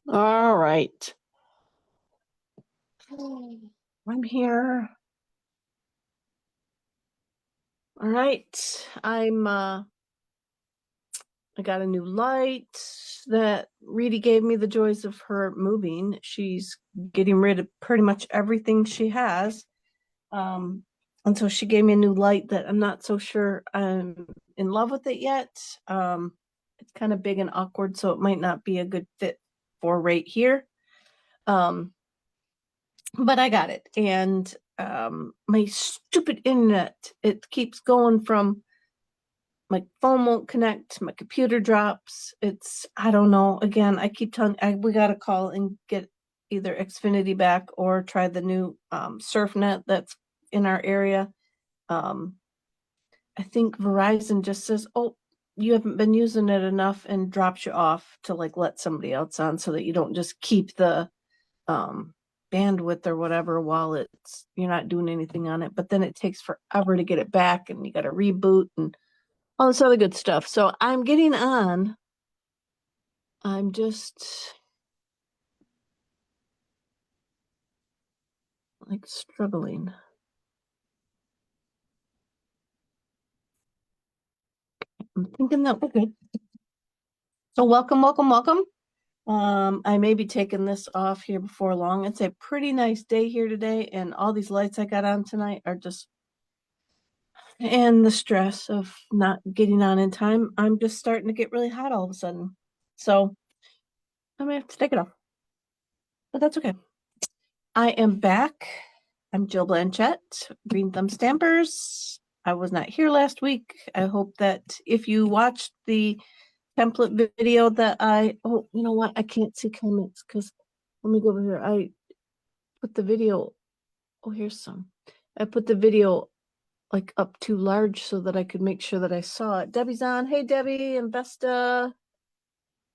All right. I'm here. All right. I got a new light that Reedy gave me the joys of her moving. She's getting rid of pretty much everything she has. Um, and so she gave me a new light that I'm not so sure I'm in love with it yet. It's kind of big and awkward, so it might not be a good fit for right here. Um, but I got it. And my stupid internet, it keeps going from my phone won't connect, my computer drops. I don't know. Again, I keep telling, we got to call and get either Xfinity back or try the new SurfNet that's in our area. Um, I think Verizon just says, oh, you haven't been using it enough and drops you off to like let somebody else on so that you don't just keep the um bandwidth or whatever while you're not doing anything on it, but then it takes forever to get it back and you got to reboot and all this other good stuff. So I'm getting on. I'm just like struggling. I'm thinking that we're good. So welcome. I may be taking this off here before long. It's a pretty nice day here today, and all these lights I got on tonight are just, and the stress of not getting on in time, I'm just starting to get really hot all of a sudden. So I may have to take it off, but that's okay. I am back. I'm Jill Blanchett, Green Thumb Stampers. I was not here last week. I hope that if you watched the template video that oh, you know what? I can't see comments because let me go over here. I put the video, oh, here's some. I put the video like up too large so that I could make sure that I saw it. Debbie's on. Hey, Debbie and Vesta,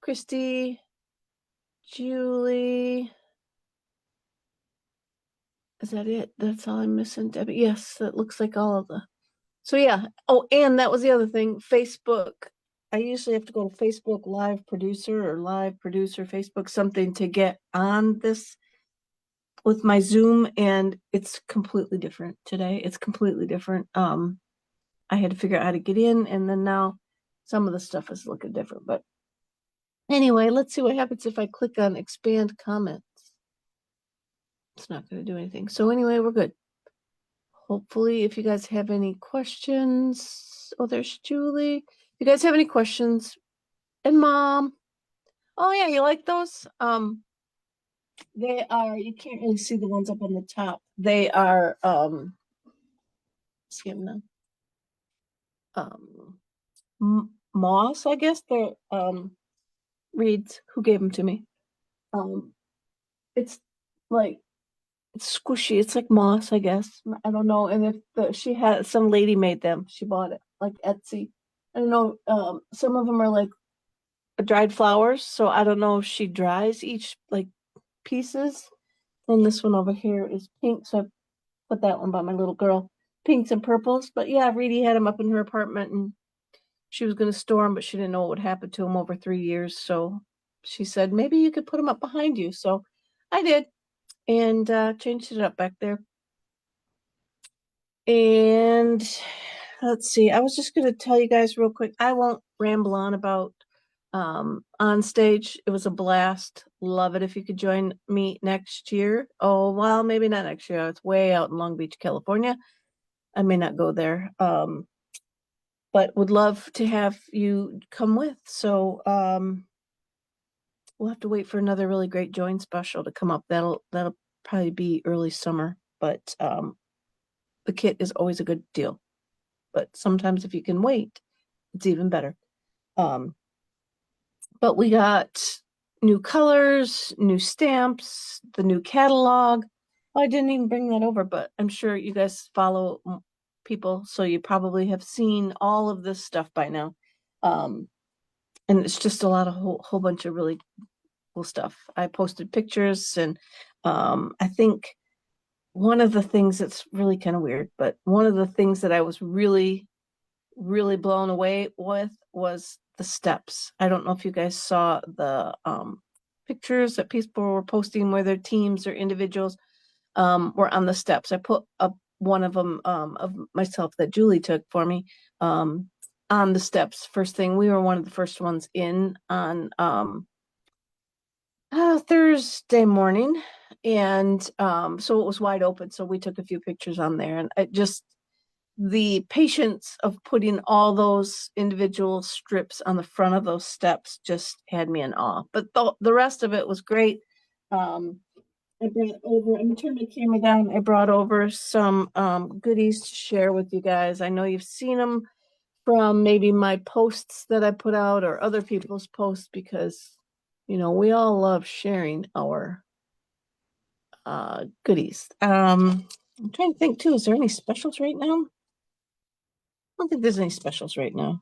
Christy, Julie. Is that it? That's all I'm missing, Debbie. Yes, that looks like all of the. So yeah. Oh, and that was the other thing. Facebook. I usually have to go to Facebook Live Producer or Live Producer Facebook something to get on this with my Zoom, and it's completely different today. It's completely different. I had to figure out how to get in, and then now some of the stuff is looking different. But anyway, let's see what happens if I click on expand comments. It's not going to do anything. So anyway, we're good. Hopefully, if you guys have any questions, oh, there's Julie. If you guys have any questions, and Mom, oh yeah, you like those? They are. You can't really see the ones up on the top. They are. See them now. Moss, I guess they're reeds who gave them to me. Um, it's like it's squishy. It's like moss, I guess. I don't know. And if she had some lady made them, she bought it like Etsy. I don't know. Some of them are like dried flowers, so I don't know if she dries each like pieces. And this one over here is pink, so I put that one by my little girl. Pinks and purples, but yeah, Reedy had them up in her apartment, and she was going to store them, but she didn't know what would happen to them over 3 years. So she said, maybe you could put them up behind you. So I did and changed it up back there. And let's see, I was just going to tell you guys real quick. I won't ramble on about on stage. It was a blast. Love it if you could join me next year. Oh, well, maybe not next year. It's way out in Long Beach, California. I may not go there. But would love to have you come with. So we'll have to wait for another really great join special to come up. That'll probably be early summer, but the kit is always a good deal. But sometimes if you can wait, it's even better. But we got new colors, new stamps, the new catalog. Well, I didn't even bring that over, but I'm sure you guys follow people, so you probably have seen all of this stuff by now. And it's just a lot of whole bunch of really cool stuff. I posted pictures, and I think one of the things that's really kind of weird, but one of the things that I was really, really blown away with was the steps. I don't know if you guys saw pictures that people were posting where their teams or individuals were on the steps. I put up one of them of myself that Julie took for me on the steps. First thing, we were one of the first ones in on Thursday morning, and so it was wide open. So we took a few pictures on there, and it just the patience of putting all those individual strips on the front of those steps just had me in awe. But the rest of it was great. I brought over, I'm gonna turn my camera down. I brought over some goodies to share with you guys. I know you've seen them from maybe my posts that I put out or other people's posts because, we all love sharing our goodies. I'm trying to think too, is there any specials right now? I don't think there's any specials right now.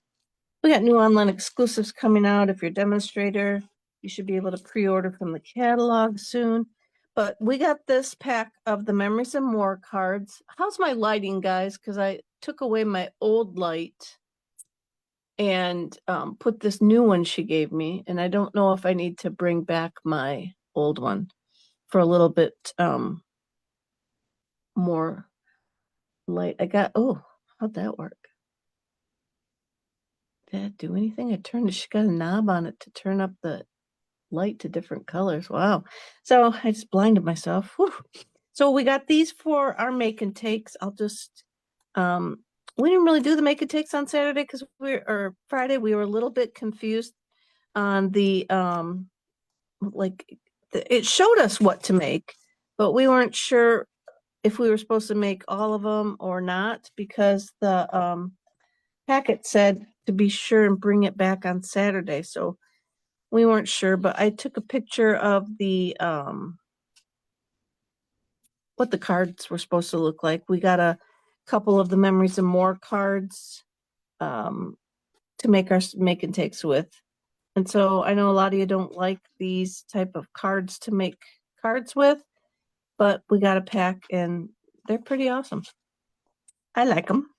We got new online exclusives coming out. If you're a demonstrator, you should be able to pre-order from the catalog soon. But we got this pack of the Memories and More cards. How's my lighting, guys? Because I took away my old light and put this new one she gave me. And I don't know if I need to bring back my old one for a little bit more light. How'd that work? Did that do anything? She got a knob on it to turn up the light to different colors. Wow. So I just blinded myself. Whew. So we got these for our make and takes. I'll just, we didn't really do the make and takes on Saturday or Friday. We were a little bit confused on the, it showed us what to make, but we weren't sure if we were supposed to make all of them or not because the packet said to be sure and bring it back on Saturday. So we weren't sure, but I took a picture of the what the cards were supposed to look like. We got a couple of the Memories and More cards to make our make and takes with. And so I know a lot of you don't like these type of cards to make cards with, but we got a pack and they're pretty awesome. I like them.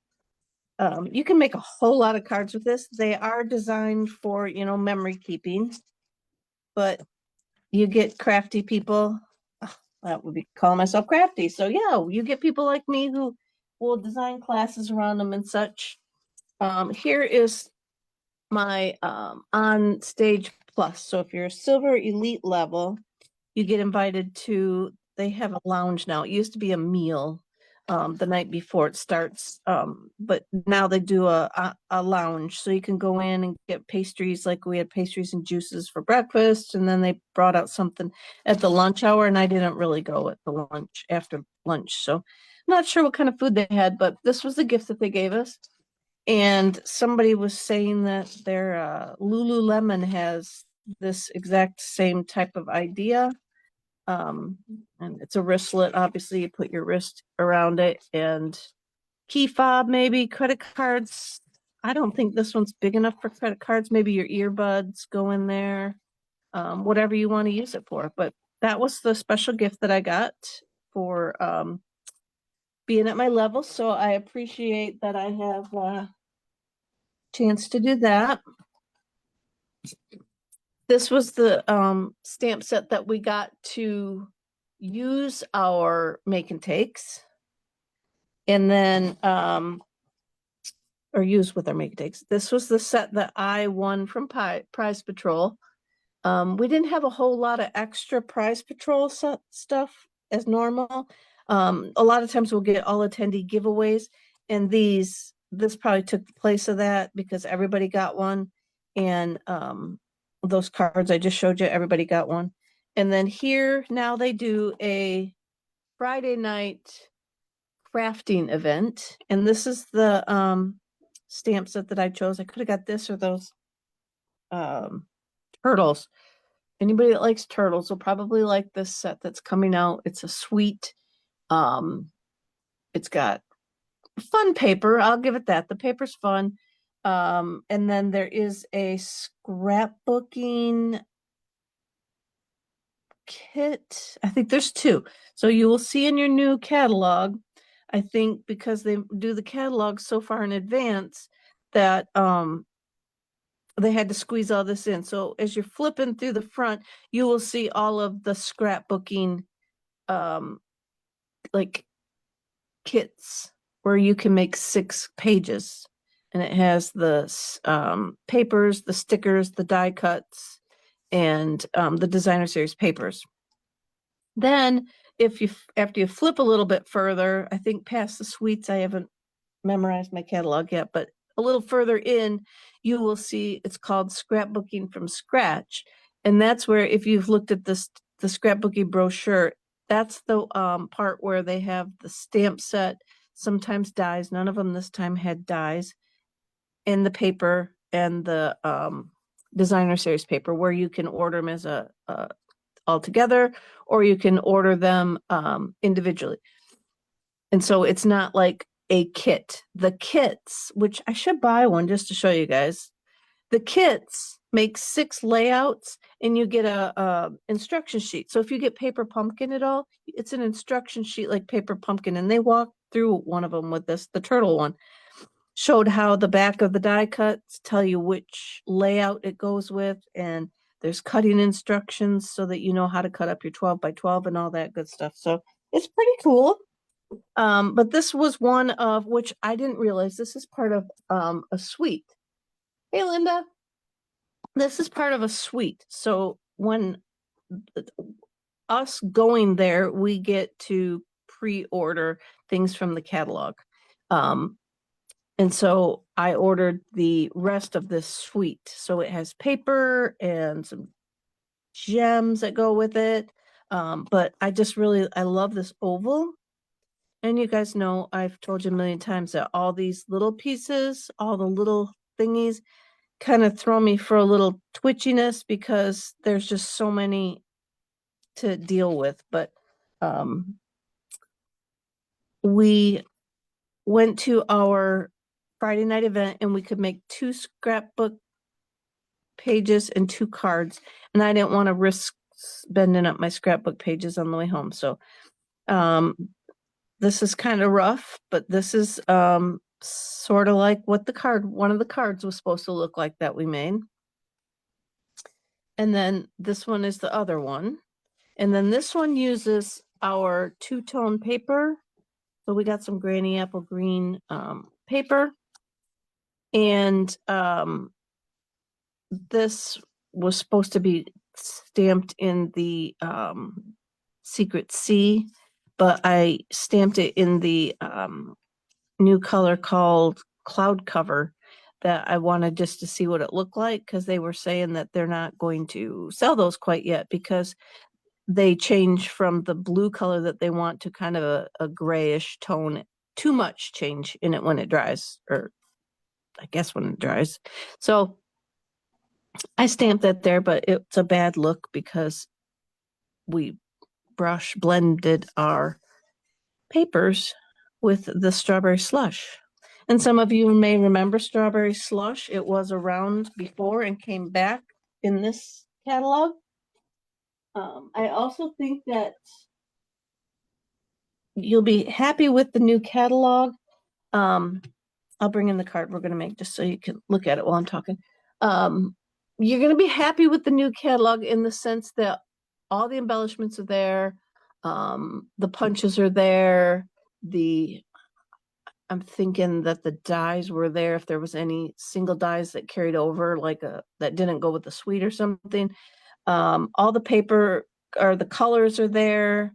You can make a whole lot of cards with this. They are designed for, memory keeping, but you get crafty people. That would be calling myself crafty. So yeah, you get people like me who will design classes around them and such. Here is my on stage plus. So if you're a silver elite level, you get invited to, they have a lounge now. It used to be a meal the night before it starts. But now they do a lounge. So you can go in and get pastries, like we had pastries and juices for breakfast. And then they brought out something at the lunch hour. And I didn't really go at the lunch after lunch. So I'm not sure what kind of food they had, but this was the gift that they gave us. And somebody was saying that their Lululemon has this exact same type of idea. And it's a wristlet. Obviously, you put your wrist around it, and key fob, maybe credit cards. I don't think this one's big enough for credit cards. Maybe your earbuds go in there, whatever you want to use it for. But that was the special gift that I got for being at my level. So I appreciate that I have a chance to do that. This was the stamp set that we got to use our make and takes. And then or use with our make and takes. This was the set that I won from Prize Patrol. We didn't have a whole lot of extra Prize Patrol stuff as normal. A lot of times we'll get all attendee giveaways, and this probably took the place of that because everybody got one. And those cards I just showed you, everybody got one. And then here now they do a Friday night crafting event, and this is the stamp set that I chose. I could have got this or those turtles. Anybody that likes turtles will probably like this set that's coming out. It's a sweet, it's got fun paper. I'll give it that. The paper's fun. And then there is a scrapbooking kit. I think there's two. So you will see in your new catalog, I think because they do the catalog so far in advance that they had to squeeze all this in. So as you're flipping through the front, you will see all of the scrapbooking like kits where you can make 6 pages. And it has the papers, the stickers, the die cuts, and the designer series papers. Then after you flip a little bit further, I think past the suites, I haven't memorized my catalog yet, but a little further in, you will see it's called Scrapbooking from Scratch. And that's where, if you've looked at the scrapbooking brochure, that's the part where they have the stamp set, sometimes dies. None of them this time had dies, and the paper and the designer series paper, where you can order them as a all together, or you can order them individually. And so it's not like a kit. The kits, which I should buy one just to show you guys, the kits make 6 layouts, and you get a instruction sheet. So if you get Paper Pumpkin at all, it's an instruction sheet like Paper Pumpkin. And they walked through one of them with this, the turtle one, showed how the back of the die cuts tell you which layout it goes with, and there's cutting instructions so that you know how to cut up your 12 by 12 and all that good stuff. So it's pretty cool. But this was one of which I didn't realize this is part of a suite. Hey, Linda, this is part of a suite. So when us going there, we get to pre-order things from the catalog. And so I ordered the rest of this suite. So it has paper and some gems that go with it. But I love this oval. And you guys know, I've told you a million times that all these little pieces, all the little thingies kind of throw me for a little twitchiness because there's just so many to deal with. But we went to our Friday night event and we could make 2 scrapbook pages and 2 cards. And I didn't want to risk bending up my scrapbook pages on the way home. So this is kind of rough, but this is sort of like what one of the cards was supposed to look like that we made. And then this one is the other one. And then this one uses our 2-tone paper. So we got some Granny Apple Green paper. And this was supposed to be stamped in the Secret C, but I stamped it in the new color called Cloud Cover that I wanted just to see what it looked like, because they were saying that they're not going to sell those quite yet because they change from the blue color that they want to kind of a grayish tone. Too much change in it when it dries, or I guess when it dries. So I stamped that there, but it's a bad look because we brush blended our papers with the strawberry slush. And some of you may remember strawberry slush. It was around before and came back in this catalog. I also think that you'll be happy with the new catalog. I'll bring in the card we're going to make just so you can look at it while I'm talking. You're going to be happy with the new catalog in the sense that all the embellishments are there. The punches are there. I'm thinking that the dies were there if there was any single dies that carried over, like that didn't go with the suite or something. All the paper or the colors are there.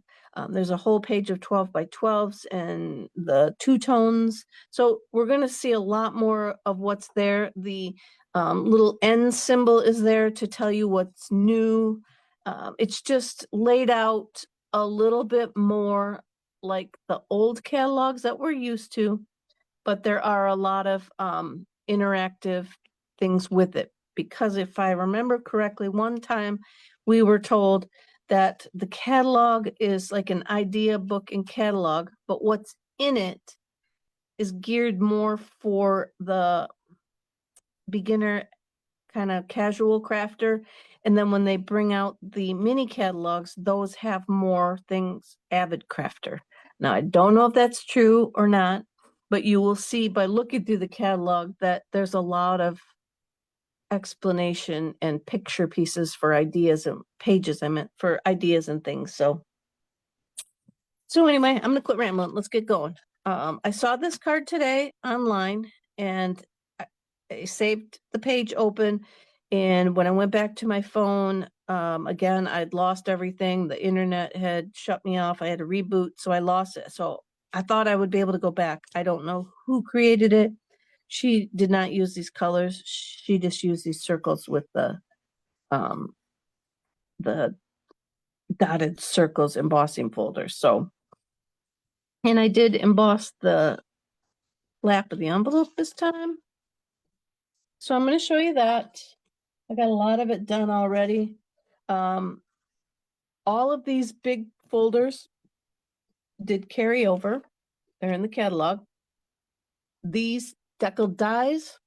There's a whole page of 12 by 12s and the 2 tones. So we're going to see a lot more of what's there. The little N symbol is there to tell you what's new. It's just laid out a little bit more like the old catalogs that we're used to, but there are a lot of interactive things with it. Because if I remember correctly, one time we were told that the catalog is like an idea book and catalog, but what's in it is geared more for the beginner kind of casual crafter. And then when they bring out the mini catalogs, those have more things avid crafter. Now, I don't know if that's true or not, but you will see by looking through the catalog that there's a lot of explanation and picture pieces for ideas and pages, I meant, for ideas and things. So anyway, I'm gonna quit rambling. Let's get going. I saw this card today online and I saved the page open. And when I went back to my phone, again, I'd lost everything. The internet had shut me off. I had to reboot, so I lost it. So I thought I would be able to go back. I don't know who created it. She did not use these colors. She just used these circles with the dotted circles embossing folder. So, and I did emboss the flap of the envelope this time. So I'm going to show you that. I got a lot of it done already. All of these big folders did carry over. They're in the catalog. These deckled dies,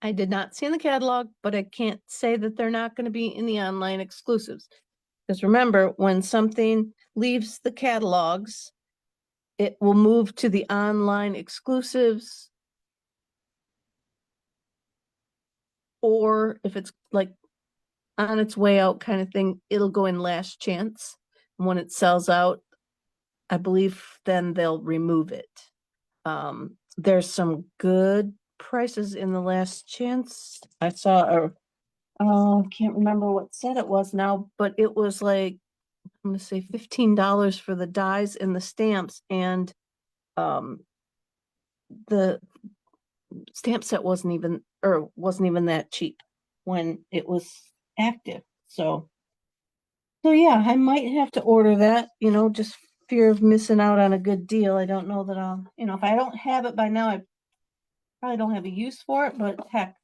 I did not see in the catalog, but I can't say that they're not going to be in the online exclusives. Because remember, when something leaves the catalogs, it will move to the online exclusives. Or if it's like on its way out kind of thing, it'll go in last chance. And when it sells out, I believe then they'll remove it. There's some good prices in the last chance. I saw I can't remember what set it was now, but it was like, I'm gonna say $15 for the dies and the stamps, and the stamp set wasn't even that cheap when it was active. So yeah, I might have to order that, just fear of missing out on a good deal. I don't know that I'll, if I don't have it by now, I probably don't have a use for it, but heck,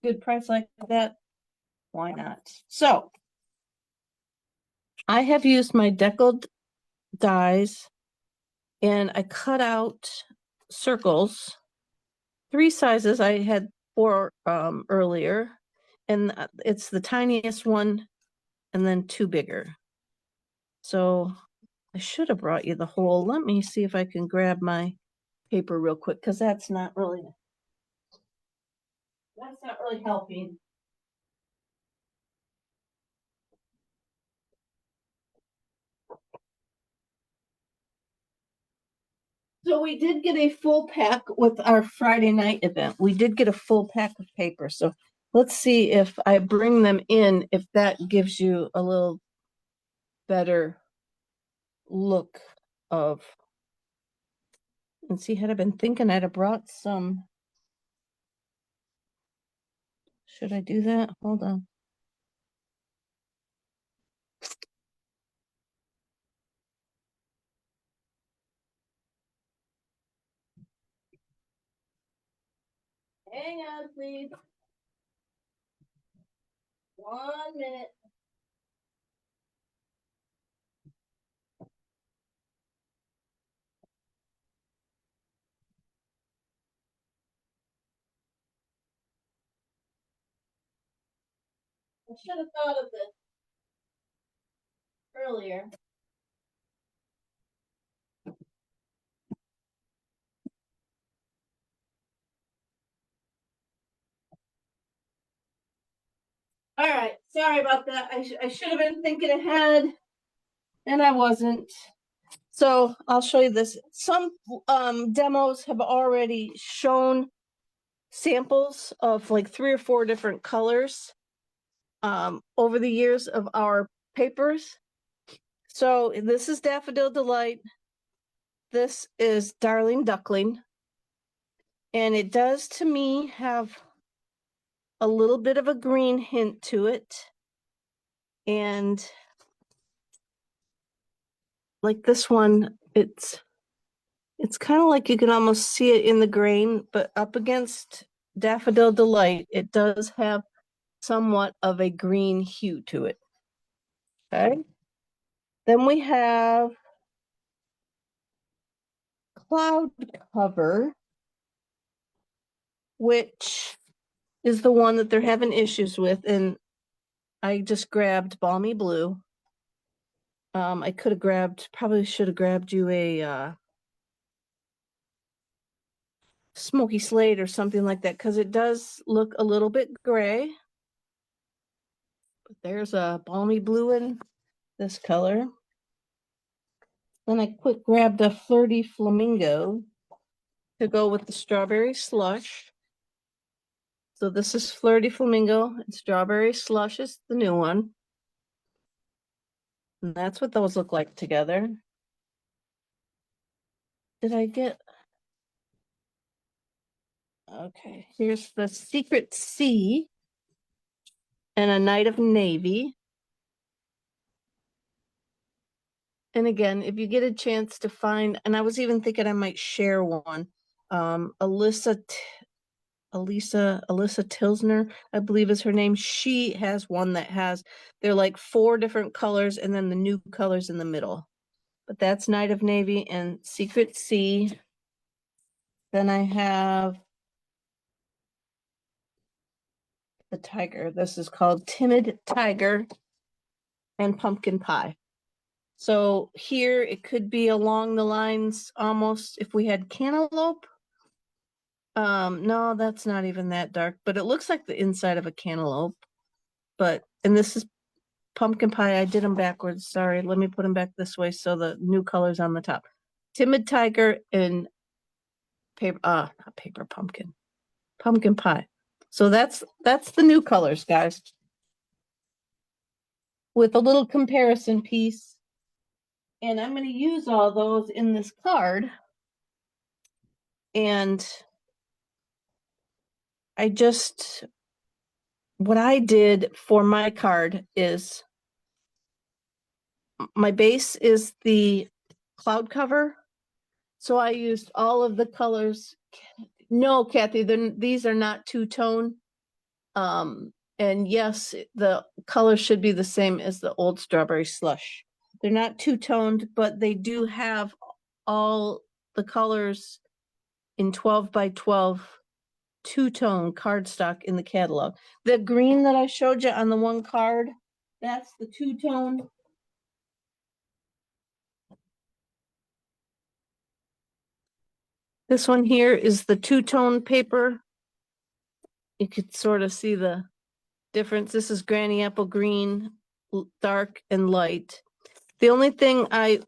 good price like that, why not? So I have used my deckled dies and I cut out circles, 3 sizes. I had 4 earlier, and it's the tiniest one and then 2 bigger. So I should have brought you the whole. Let me see if I can grab my paper real quick, because that's not really helping. So we did get a full pack with our Friday night event. We did get a full pack of paper. So let's see if I bring them in, if that gives you a little better look of. And see, had I been thinking, I'd have brought some. Should I do that? Hold on. Hang on, please. 1 minute. I should have thought of this earlier. All right, sorry about that. I should have been thinking ahead, and I wasn't. So I'll show you this. Some demos have already shown samples of like 3 or 4 different colors over the years of our papers. So this is Daffodil Delight. This is Darling Duckling. And it does, to me, have a little bit of a green hint to it. And like this one, it's kind of like you can almost see it in the grain, but up against Daffodil Delight, it does have somewhat of a green hue to it. Okay. Then we have Cloud Cover, which is the one that they're having issues with. And I just grabbed Balmy Blue. I could have probably should have grabbed you a smoky slate or something like that, because it does look a little bit gray. But there's a balmy blue in this color. Then I grabbed a Flirty Flamingo to go with the strawberry slush. So this is Flirty Flamingo and Strawberry Slush is the new one. And that's what those look like together. Did I get? Okay, here's the Secret Sea and a Night of Navy. And again, if you get a chance to find, and I was even thinking I might share one. Alyssa Tilsner, I believe is her name. She has one that has, they're like 4 different colors and then the new colors in the middle. But that's Night of Navy and Secret Sea. Then I have the tiger. This is called Timid Tiger and Pumpkin Pie. So here it could be along the lines almost if we had cantaloupe. No, that's not even that dark, but it looks like the inside of a cantaloupe. But, and this is pumpkin pie. I did them backwards. Sorry. Let me put them back this way so the new color's on the top. Timid Tiger and not paper pumpkin. Pumpkin pie. So that's the new colors, guys. With a little comparison piece. And I'm going to use all those in this card. And what I did for my card is my base is the cloud cover. So I used all of the colors. No, Kathy, these are not two-tone. And yes, the color should be the same as the old Strawberry Slush. They're not two-toned, but they do have all the colors in 12 by 12 two-tone cardstock in the catalog. The green that I showed you on the one card, that's the two-tone. This one here is the two-tone paper. You could sort of see the difference. This is Granny Apple Green, dark and light. The only thing I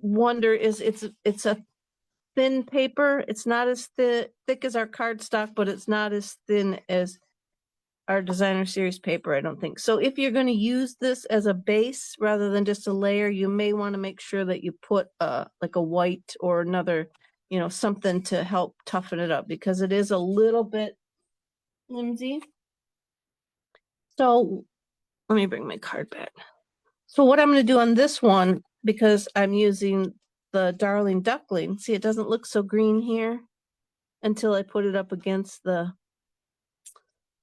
wonder is it's a thin paper. It's not as thick as our cardstock, but it's not as thin as our designer series paper, I don't think. So if you're going to use this as a base rather than just a layer, you may want to make sure that you put like a white or another, something to help toughen it up because it is a little bit flimsy. So let me bring my card back. So what I'm going to do on this one, because I'm using the Darling Duckling, see, it doesn't look so green here until I put it up against the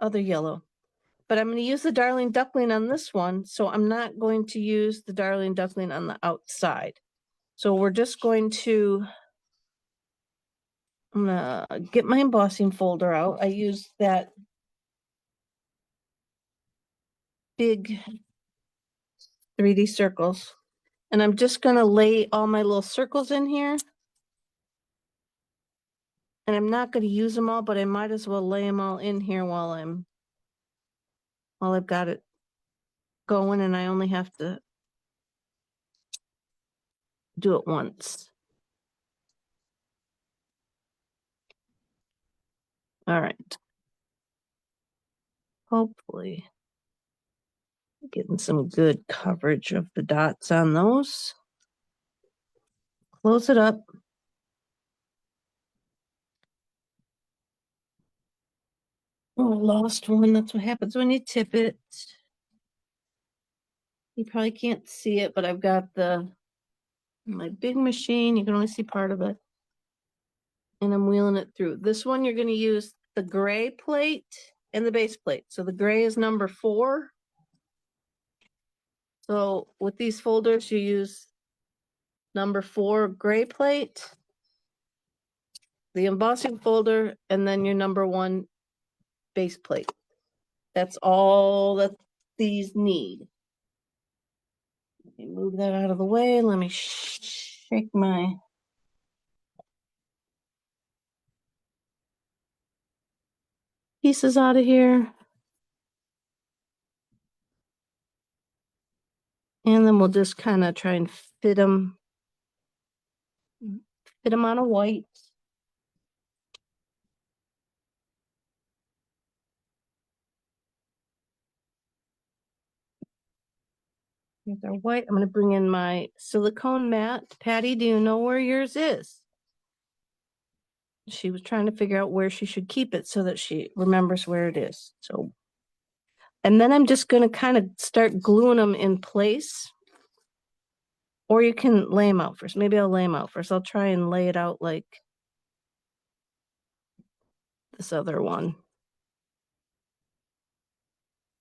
other yellow. But I'm going to use the Darling Duckling on this one, so I'm not going to use the Darling Duckling on the outside. So we're just going to, I'm going to get my embossing folder out. I use that big 3D circles. And I'm just going to lay all my little circles in here. And I'm not going to use them all, but I might as well lay them all in here while I've got it going, and I only have to do it once. All right. Hopefully getting some good coverage of the dots on those. Close it up. Oh, I lost one. That's what happens when you tip it. You probably can't see it, but I've got my big machine. You can only see part of it. And I'm wheeling it through. This one, you're going to use the gray plate and the base plate. So the gray is number 4. So with these folders, you use number 4 gray plate, the embossing folder, and then your number 1 base plate. That's all that these need. Let me move that out of the way. Let me shake my pieces out of here. And then we'll just kind of try and fit them on a white. Here's our white. I'm going to bring in my silicone mat. Patty, do you know where yours is? She was trying to figure out where she should keep it so that she remembers where it is. So, and then I'm just going to kind of start gluing them in place. Or you can lay them out first. Maybe I'll lay them out first. I'll try and lay it out like this other one.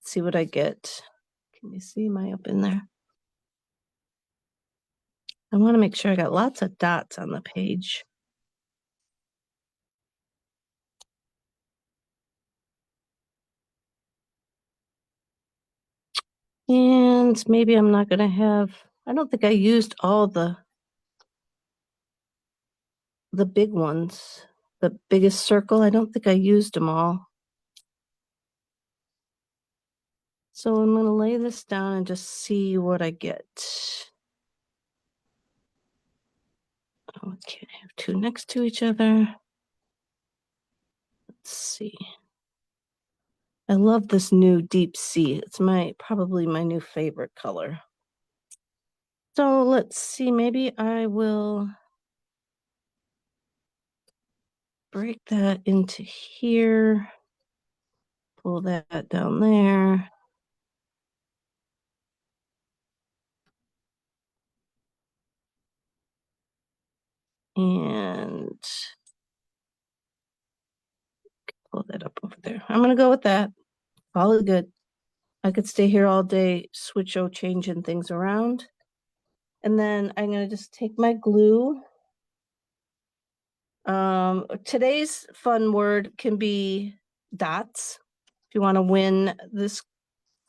See what I get. Can you see? Am I up in there? I want to make sure I got lots of dots on the page. And maybe I'm not going to have, I don't think I used all the big ones. The biggest circle, I don't think I used them all. So I'm going to lay this down and just see what I get. Oh, I can't have two next to each other. Let's see. I love this new deep sea. It's probably my new favorite color. So let's see, maybe I will break that into here, pull that down there. And pull that up over there. I'm going to go with that. All is good. I could stay here all day, changing things around. And then I'm going to just take my glue. Today's fun word can be dots. If you want to win this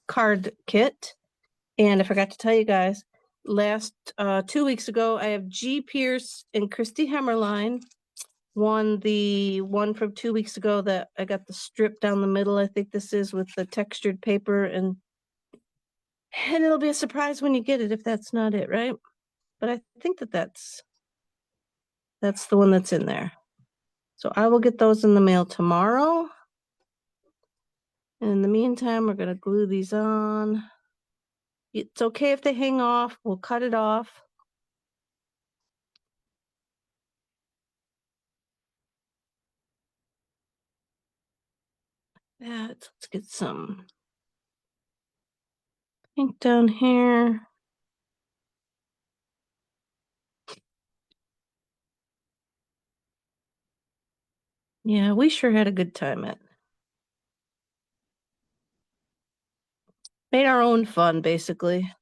card kit. And I forgot to tell you guys, 2 weeks ago, I have G. Pierce and Christy Hemmerline won the one from 2 weeks ago that I got the strip down the middle. I think this is with the textured paper, and it'll be a surprise when you get it if that's not it, right? But I think that's the one that's in there. So I will get those in the mail tomorrow. And in the meantime, we're going to glue these on. It's okay if they hang off. We'll cut it off. Let's get some ink down here. Yeah, we sure had a good time at. Made our own fun, basically.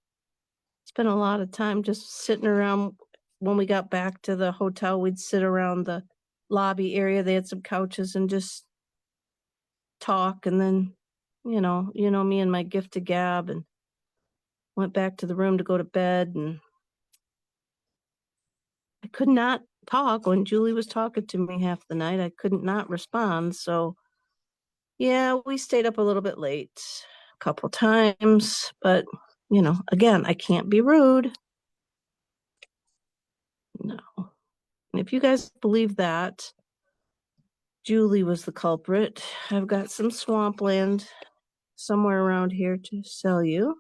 Spent a lot of time just sitting around. When we got back to the hotel, we'd sit around the lobby area. They had some couches and just talk. And then, me and my gift to gab, and went back to the room to go to bed. And I could not talk when Julie was talking to me half the night. I couldn't not respond. So yeah, we stayed up a little bit late a couple times, but again, I can't be rude. No. And if you guys believe that Julie was the culprit, I've got some swampland somewhere around here to sell you.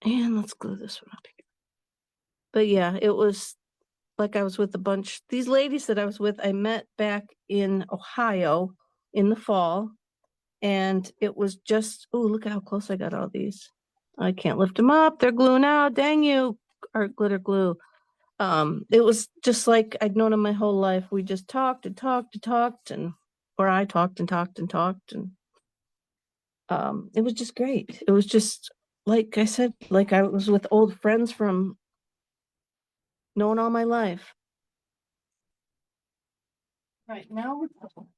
And let's glue this one up here. But yeah, it was like I was with a bunch. These ladies that I was with, I met back in Ohio in the fall. And it was just, oh, look at how close I got all these. I can't lift them up. They're gluing out. Dang you, art glitter glue. It was just like I'd known him my whole life. We just talked and talked and talked, or I talked and talked and talked, and it was just great. It was just like I said, like I was with old friends from knowing all my life. Right now,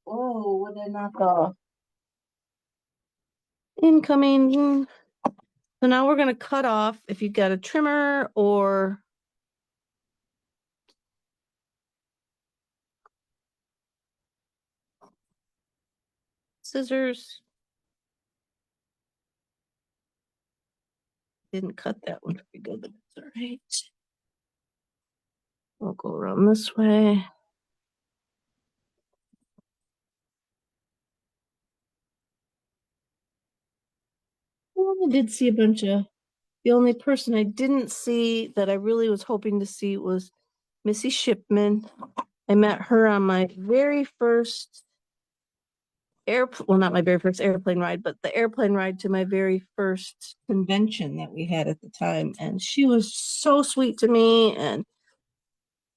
what did I knock off? Incoming. So now we're gonna cut off. If you got a trimmer or scissors. Didn't cut that one very good, but that's all right. We'll go around this way. Well, I did see a bunch of, the only person I didn't see that I really was hoping to see was Missy Shipman. I met her on my very first well, not my very first airplane ride, but the airplane ride to my very first convention that we had at the time. And she was so sweet to me. And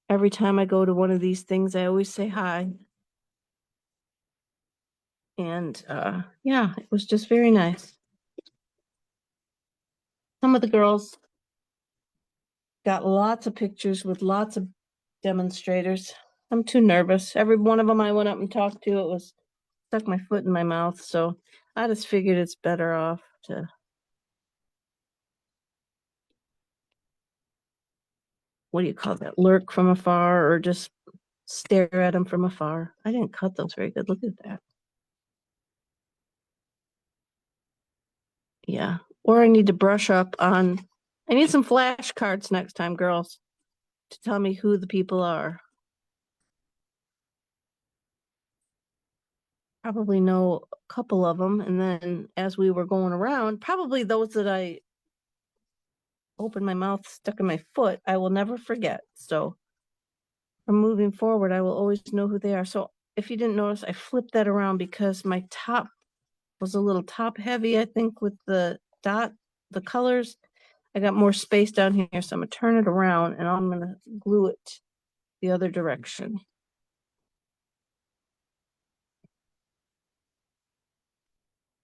every time I go to one of these things, I always say hi. And yeah, it was just very nice. Some of the girls got lots of pictures with lots of demonstrators. I'm too nervous. Every one of them I went up and talked to, it was stuck my foot in my mouth. So I just figured it's better off to what do you call that? Lurk from afar or just stare at them from afar. I didn't cut those very good. Look at that. Yeah. Or I need to brush up on, I need some flashcards next time, girls, to tell me who the people are. Probably know a couple of them. And then as we were going around, probably those that I opened my mouth, stuck in my foot, I will never forget. So from moving forward, I will always know who they are. So if you didn't notice, I flipped that around because my top was a little top heavy, I think, with the the colors. I got more space down here, so I'm gonna turn it around and I'm gonna glue it the other direction.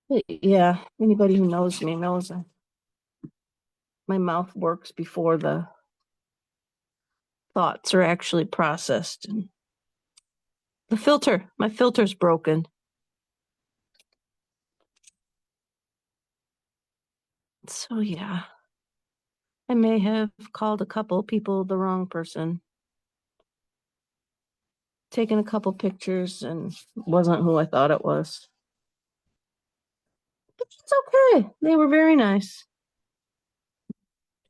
But yeah, anybody who knows me knows that my mouth works before the thoughts are actually processed. And my filter's broken. So yeah, I may have called a couple people the wrong person, taken a couple pictures and wasn't who I thought it was. But it's okay. They were very nice.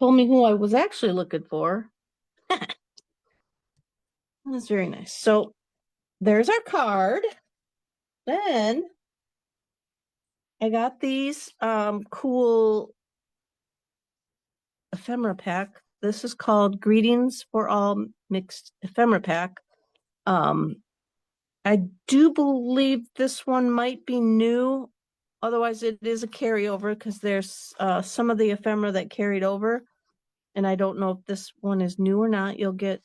Told me who I was actually looking for. That's very nice. So there's our card. Then I got these cool ephemera pack. This is called Greetings for All Mixed Ephemera Pack. I do believe this one might be new. Otherwise, it is a carryover because there's some of the ephemera that carried over. And I don't know if this one is new or not. You'll get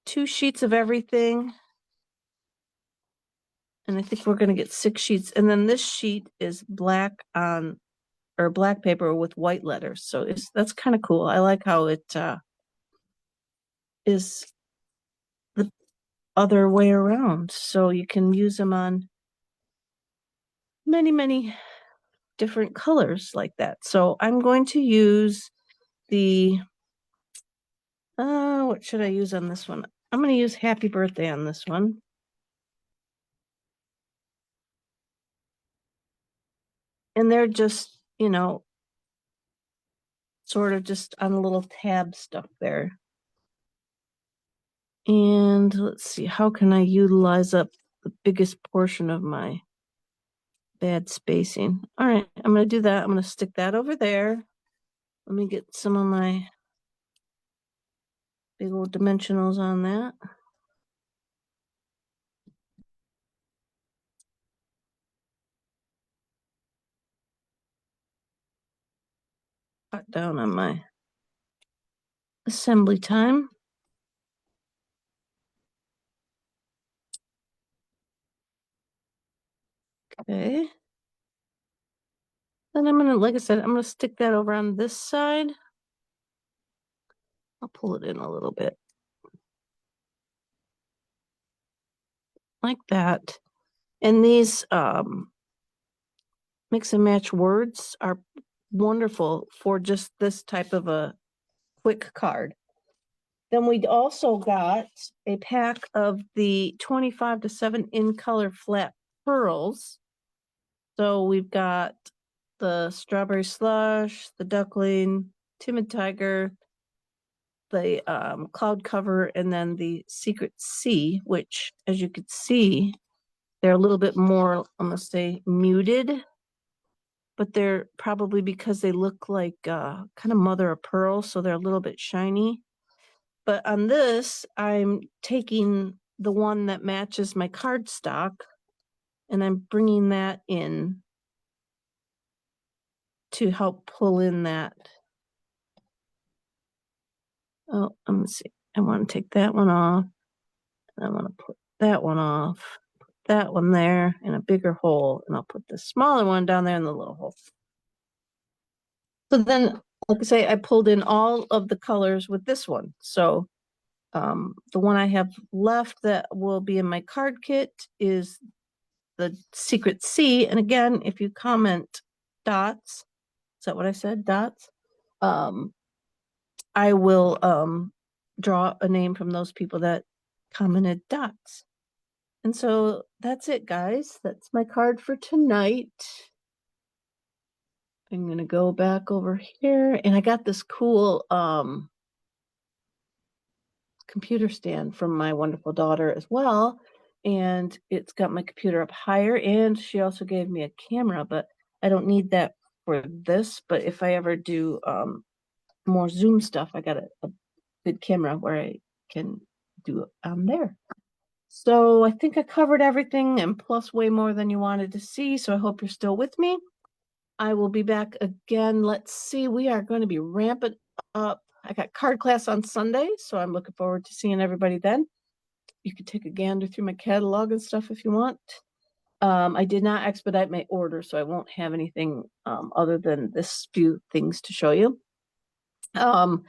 2 sheets of everything. And I think we're going to get 6 sheets. And then this sheet is black on, or black paper with white letters. So that's kind of cool. I like how it is the other way around. So you can use them on many, many different colors like that. So I'm going to use the, what should I use on this one? I'm going to use Happy Birthday on this one. And they're just, sort of just on a little tab stuff there. And let's see, how can I utilize up the biggest portion of my bad spacing? All right, I'm going to do that. I'm going to stick that over there. Let me get some of my big old dimensionals on that. Cut down on my assembly time. Okay. Then I'm gonna, like I said, I'm gonna stick that over on this side. I'll pull it in a little bit. Like that. And these mix and match words are wonderful for just this type of a quick card. Then we also got a pack of the 25 to 7 in color flat pearls. So we've got the strawberry slush, the duckling, timid tiger, the cloud cover, and then the secret sea, which, as you could see, they're a little bit more, I'm gonna say, muted, but they're probably because they look like kind of mother of pearl, so they're a little bit shiny. But on this, I'm taking the one that matches my cardstock, and I'm bringing that in to help pull in that. Oh, let me see. I want to take that one off. I want to put that one off. Put that one there in a bigger hole, and I'll put the smaller one down there in the little hole. So then, like I say, I pulled in all of the colors with this one. So the one I have left that will be in my card kit is the Secret Sea. And again, if you comment dots, is that what I said? Dots? I will draw a name from those people that commented dots. And so that's it, guys. That's my card for tonight. I'm gonna go back over here, and I got this cool computer stand from my wonderful daughter as well. And it's got my computer up higher, and she also gave me a camera, but I don't need that for this. But if I ever do more Zoom stuff, I got a good camera where I can do it on there. So I think I covered everything and plus way more than you wanted to see. So I hope you're still with me. I will be back again. Let's see, we are going to be ramping up. I got card class on Sunday, so I'm looking forward to seeing everybody then. You can take a gander through my catalog and stuff if you want. I did not expedite my order, so I won't have anything other than this few things to show you. And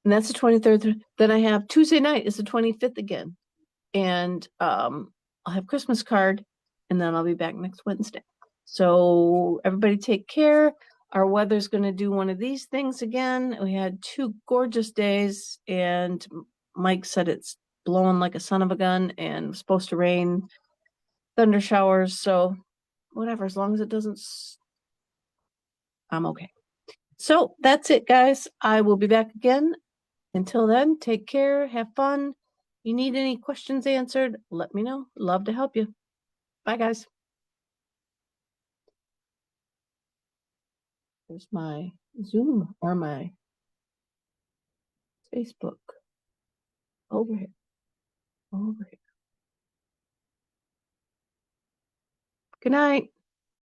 that's the 23rd. Then I have Tuesday night is the 25th again. And I'll have Christmas card, and then I'll be back next Wednesday. So everybody take care. Our weather's going to do one of these things again. We had 2 gorgeous days, and Mike said it's blowing like a son of a gun and supposed to rain, thunder showers. So whatever, as long as it doesn't, I'm okay. So that's it, guys. I will be back again. Until then, take care, have fun. You need any questions answered, let me know. Love to help you. Bye, guys. There's my Zoom or my Facebook. Over here. Over here. Good night.